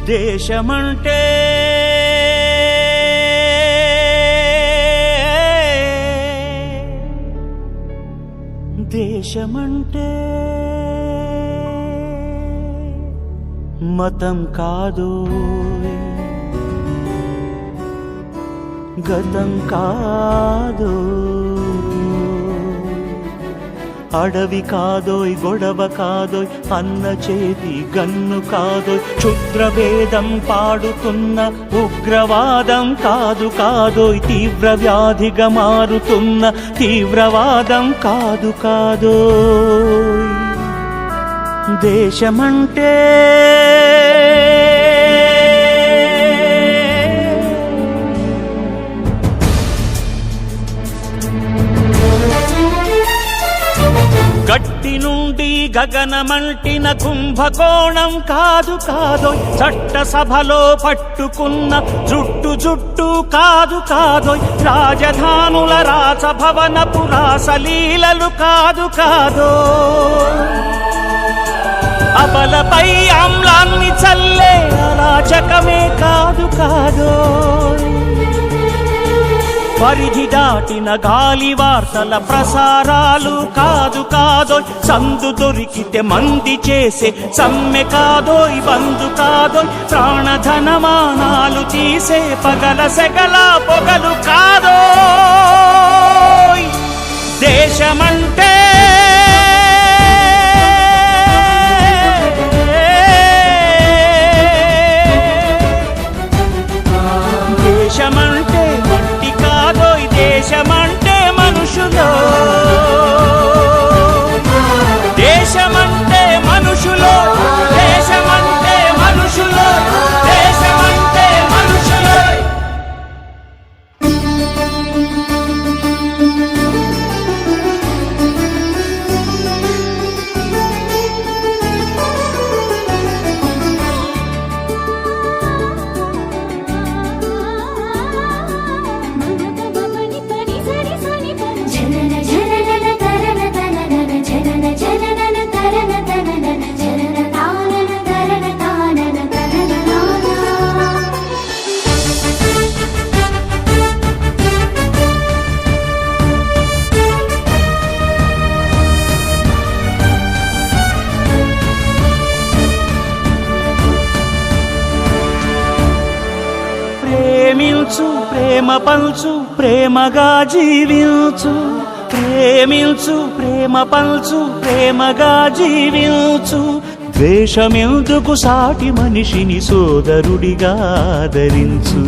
దేశమంటే దేశమంటే మతం కాదు, గతం కాదు, అడవి కాదోయ్, గొడవ కాదోయ్, అన్న చేతి గన్ను కాదోయ్, క్షుద్రభేదం పాడుతున్న ఉగ్రవాదం కాదు కాదోయ్, తీవ్ర వ్యాధిగా మారుతున్న తీవ్రవాదం కాదు కాదోయ్. దేశమంటే గట్టి నుండి గగనమంటిన కుంభకోణం కాదు కాదోయ్, చట్టసభలో పట్టుకున్న జుట్టు జుట్టు కాదు కాదోయ్, రాజధానుల రాసభవనపు రాసలీలలు కాదు కాదోయ్, అబలపై ఆమ్లాన్ని చల్లే అరాచకమే కాదు కాదోయ్, పరిధి దాటిన గాలి వార్తల ప్రసారాలు కాదు కాదోయ్, సందు దొరికితే మంది చేసే సమ్మె కాదోయ్, బంధు కాదోయ్, ప్రాణధనమానాలు తీసే పగల సెగల పొగలు కాదోయ్. దేశమంటే దేశమంటే మట్టి కాదోయ్, దేశమంటే మనుషులు, దేశమంటే మనుషులు, దేశమంటే మనుషులు, దేశమంటే మనుషులు. ప్రేమించు, ప్రేమ పంచు, ప్రేమగా జీవించు, ప్రేమించు, ప్రేమ పంచు, ప్రేమగా జీవించు, ద్వేషమెందుకు సాటి మనిషిని సోదరుడిగా ఆదరించు,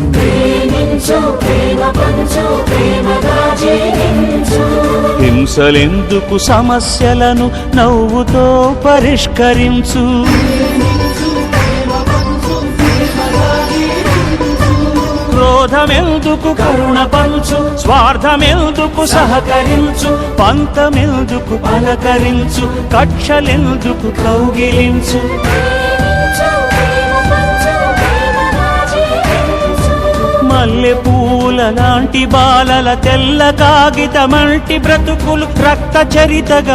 హింసలెందుకు సమస్యలను నవ్వుతో పరిష్కరించు, క్రోధమెందుకు కరుణ పంచు, స్వార్థమెందుకు సహకరించు, పంతమెందుకు పలకరించు, కక్షలెందుకు కౌగిలించు, మల్లె పూల లాంటి బాలల తెల్ల కాగితమంటి బ్రతుకులు రక్త చరితగా